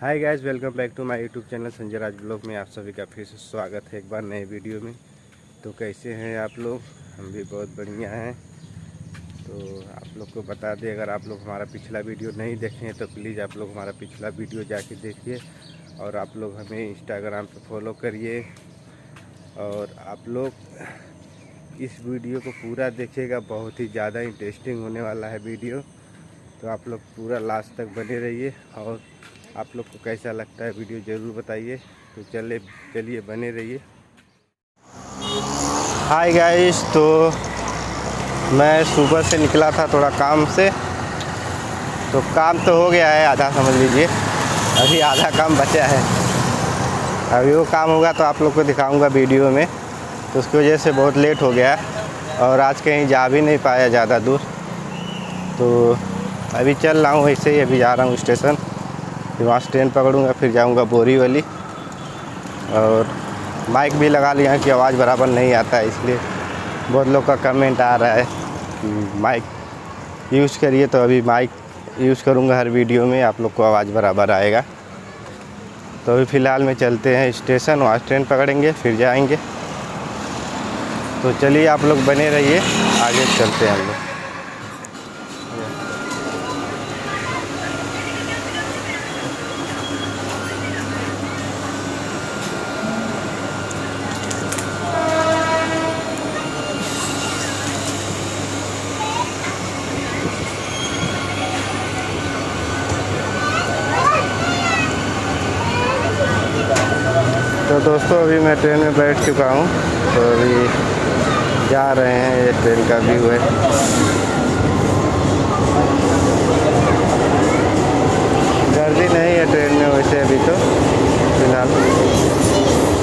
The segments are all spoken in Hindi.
Hi guys, welcome back to my YouTube channel Sanjay Raj blog में आप सभी का फिर से स्वागत है एक बार नए वीडियो में। तो कैसे हैं आप लोग? हम भी बहुत बढ़िया हैं। तो आप लोग को बता दें, अगर आप लोग हमारा पिछला वीडियो नहीं देखे हैं तो प्लीज़ आप लोग हमारा पिछला वीडियो जाके देखिए और आप लोग हमें इंस्टाग्राम पे फॉलो करिए। और आप लोग इस वीडियो को पूरा देखिएगा, बहुत ही ज़्यादा इंटरेस्टिंग होने वाला है वीडियो। तो आप लोग पूरा लास्ट तक बने रहिए और आप लोग को कैसा लगता है वीडियो ज़रूर बताइए। तो चलिए बने रहिए। हाय गाइस, तो मैं सुबह से निकला था थोड़ा काम से, तो काम तो हो गया है आधा, समझ लीजिए अभी आधा काम बचा है। अभी वो काम होगा तो आप लोग को दिखाऊंगा वीडियो में। तो उसकी वजह से बहुत लेट हो गया और आज कहीं जा भी नहीं पाया ज़्यादा दूर। तो अभी चल रहा हूँ ऐसे ही, अभी जा रहा हूँ स्टेशन, फिर वहाँ से ट्रेन पकड़ूंगा, फिर जाऊंगा बोरीवली। और माइक भी लगा लिया है कि आवाज़ बराबर नहीं आता है, इसलिए बहुत लोग का कमेंट आ रहा है कि माइक यूज़ करिए। तो अभी माइक यूज़ करूंगा हर वीडियो में, आप लोग को आवाज़ बराबर आएगा। तो अभी फ़िलहाल में चलते हैं स्टेशन, वहाँ ट्रेन पकड़ेंगे फिर जाएंगे। तो चलिए आप लोग बने रहिए, आगे चलते हैं हम लोग। तो दोस्तों अभी मैं ट्रेन में बैठ चुका हूँ, तो अभी जा रहे हैं। ये ट्रेन का व्यू है। गर्दी नहीं है ट्रेन में वैसे अभी तो फिलहाल।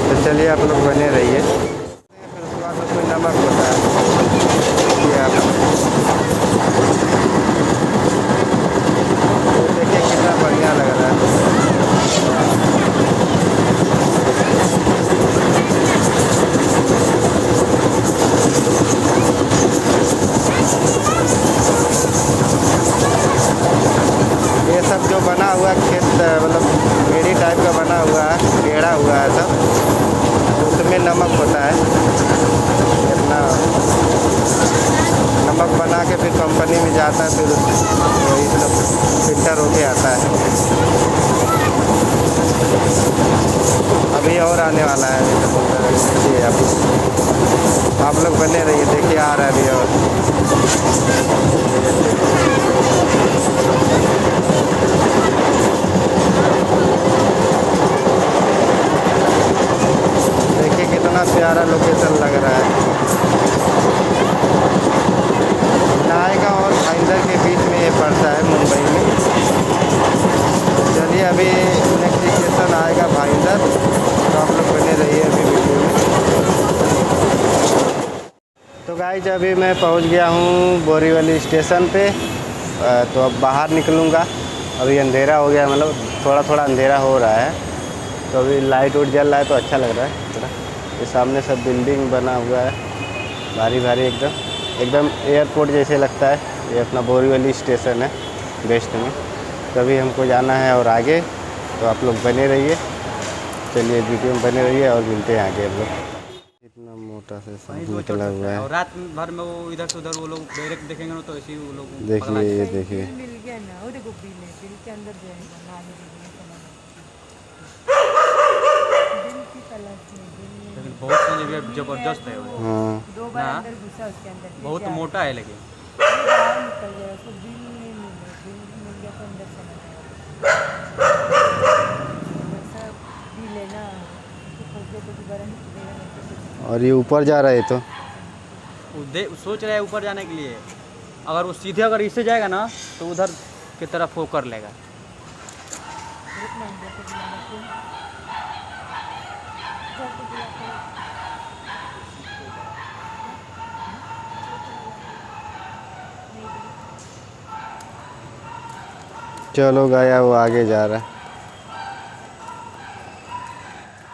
तो चलिए आप लोग बने रहिए। फिर उसके बाद उसमें नमक होता है, ये आप देखिए कितना बढ़िया लग रहा है। ये सब जो बना हुआ खेत, मतलब मेरी टाइप का बना हुआ है, टेढ़ा हुआ है सब, उसमें नमक होता है। इतना नमक बना के फिर कंपनी में जाता है, फिर वही सब फिल्टर होके आता है। अभी और आने वाला है, देखिए आप लोग बने रहिए, देखिए आ रहा है अभी और। देखिए कितना प्यारा लोकेशन लग रहा है। नायका और भाईंदर के बीच में ये पड़ता है, मुंबई में। चलिए अभी नेक्स्ट स्टेशन आएगा भाईंदर, तो आप लोग बने रहिए अभी वीडियो में। तो गाइस अभी मैं पहुंच गया हूं बोरीवली स्टेशन पे। तो अब बाहर निकलूँगा। अभी अंधेरा हो गया, मतलब थोड़ा थोड़ा अंधेरा हो रहा है। तो अभी लाइट उट जल रहा है तो अच्छा लग रहा है थोड़ा। ये सामने सब बिल्डिंग बना हुआ है, भारी भारी, एकदम एयरपोर्ट जैसे लगता है। ये अपना बोरीवली स्टेशन है वेस्ट में। तो अभी हमको जाना है और आगे, तो आप लोग बने रहिए। चलिए वीडियो में बने रहिए और मिलते हैं आगे हम लोग। इतना मोटा से सब निकला हुआ है। और रात भर में वो इधर से उधर वो लोग डायरेक्ट देखेंगे ना, तो ऐसे ही वो लोग देखिए, ये देखिए मिल गया ना, वो देखो बिल है, बिल के अंदर जाएगा ना, बिल की तलाश में, लेकिन बहुत सी जगह जबरदस्त है वो। हाँ। 2 बार अंदर घुसा उसके अंदर, फिर बहुत जा मोटा है, लेकिन बाहर निकल गया, उसको बिल नहीं मिला, बिल मिल गया तो अंदर चला गया। वैसा बिल है ना, उसको खोज दे तो दोबारा निकलेगा नहीं तो कुछ। और ये ऊपर जा रहा है तो वो सोच रहा है ऊपर जाने के लिए। अगर वो सीधे अगर इससे जाएगा ना तो उधर की तरफ वो कर लेगा। रुकना अंदर तो बुलाना क्यों? जाके बुलाते हैं। चलो गया, वो आगे जा रहा है।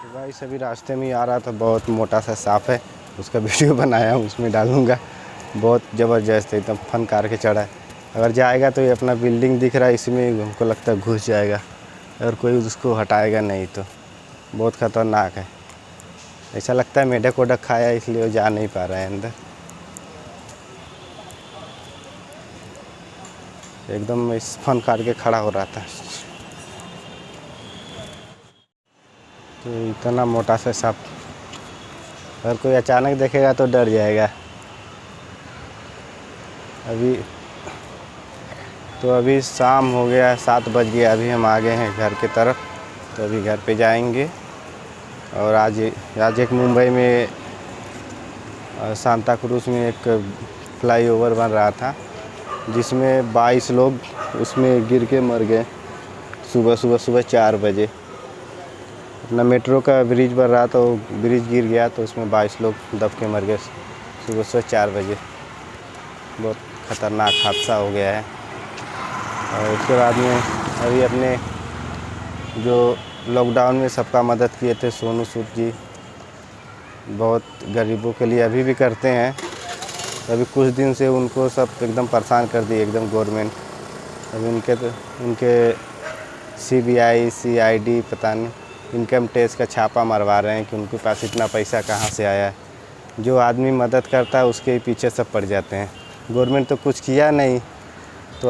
तो भाई सभी रास्ते में ही आ रहा था, बहुत मोटा सा सांप है, उसका वीडियो बनाया हूँ, उसमें डालूँगा। बहुत ज़बरदस्त है, एकदम फन कार के चढ़ा है। अगर जाएगा तो ये अपना बिल्डिंग दिख रहा है, इसमें हमको लगता है घुस जाएगा। और कोई उसको हटाएगा नहीं, तो बहुत ख़तरनाक है। ऐसा लगता है मेढक वेढक खाया इसलिए वो जा नहीं पा रहा है अंदर। एकदम इस फन काट के खड़ा हो रहा था। तो इतना मोटा सा सांप अगर कोई अचानक देखेगा तो डर जाएगा। अभी शाम हो गया, 7 बज गया। अभी हम आ गए हैं घर की तरफ, तो अभी घर पे जाएंगे। और आज एक मुंबई में सांता क्रूज में एक फ्लाईओवर बन रहा था, जिसमें 22 लोग उसमें गिर के मर गए सुबह 4 बजे। अपना मेट्रो का ब्रिज बन रहा, तो ब्रिज गिर गया, तो उसमें 22 लोग दब के मर गए सुबह 4 बजे। बहुत ख़तरनाक हादसा हो गया है। और उसके बाद में अभी अपने जो लॉकडाउन में सबका मदद किए थे सोनू सूद जी, बहुत गरीबों के लिए अभी भी करते हैं। अभी कुछ दिन से उनको सब एकदम परेशान कर दिए, एकदम गवर्नमेंट। अभी उनके CBI CID पता नहीं इनकम टैक्स का छापा मरवा रहे हैं कि उनके पास इतना पैसा कहाँ से आया है। जो आदमी मदद करता है उसके पीछे सब पड़ जाते हैं। गवर्नमेंट तो कुछ किया नहीं, तो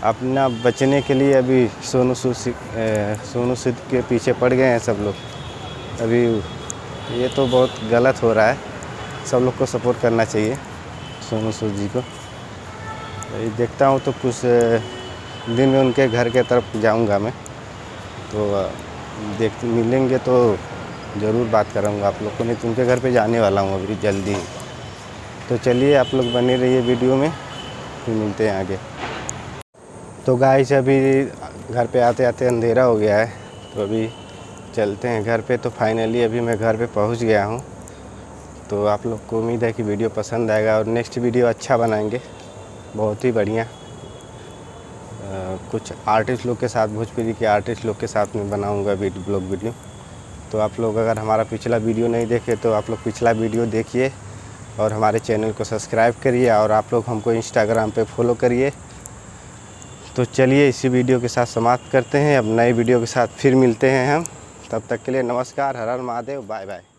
अपना बचने के लिए अभी सोनू सूद के पीछे पड़ गए हैं सब लोग। अभी ये तो बहुत गलत हो रहा है, सब लोग को सपोर्ट करना चाहिए सोनू सूद जी को। देखता हूँ तो कुछ दिन में उनके घर के तरफ जाऊँगा मैं, तो मिलेंगे तो ज़रूर बात करूँगा आप लोग को, नहीं तो उनके घर पे जाने वाला हूँ अभी जल्दी। तो चलिए आप लोग बने रहिए वीडियो में, फिर मिलते हैं आगे। तो गाइस अभी घर पे आते आते अंधेरा हो गया है, तो अभी चलते हैं घर पे। तो फाइनली अभी मैं घर पे पहुंच गया हूं। तो आप लोग को उम्मीद है कि वीडियो पसंद आएगा और नेक्स्ट वीडियो अच्छा बनाएंगे, बहुत ही बढ़िया। कुछ आर्टिस्ट लोग के साथ, भोजपुरी के आर्टिस्ट लोग के साथ में बनाऊंगा ब्लॉग वीडियो। तो आप लोग अगर हमारा पिछला वीडियो नहीं देखे तो आप लोग पिछला वीडियो देखिए और हमारे चैनल को सब्सक्राइब करिए, और आप लोग हमको इंस्टाग्राम पे फॉलो करिए। तो चलिए इसी वीडियो के साथ समाप्त करते हैं। अब नए वीडियो के साथ फिर मिलते हैं हम। तब तक के लिए नमस्कार, हर हर महादेव, बाय बाय।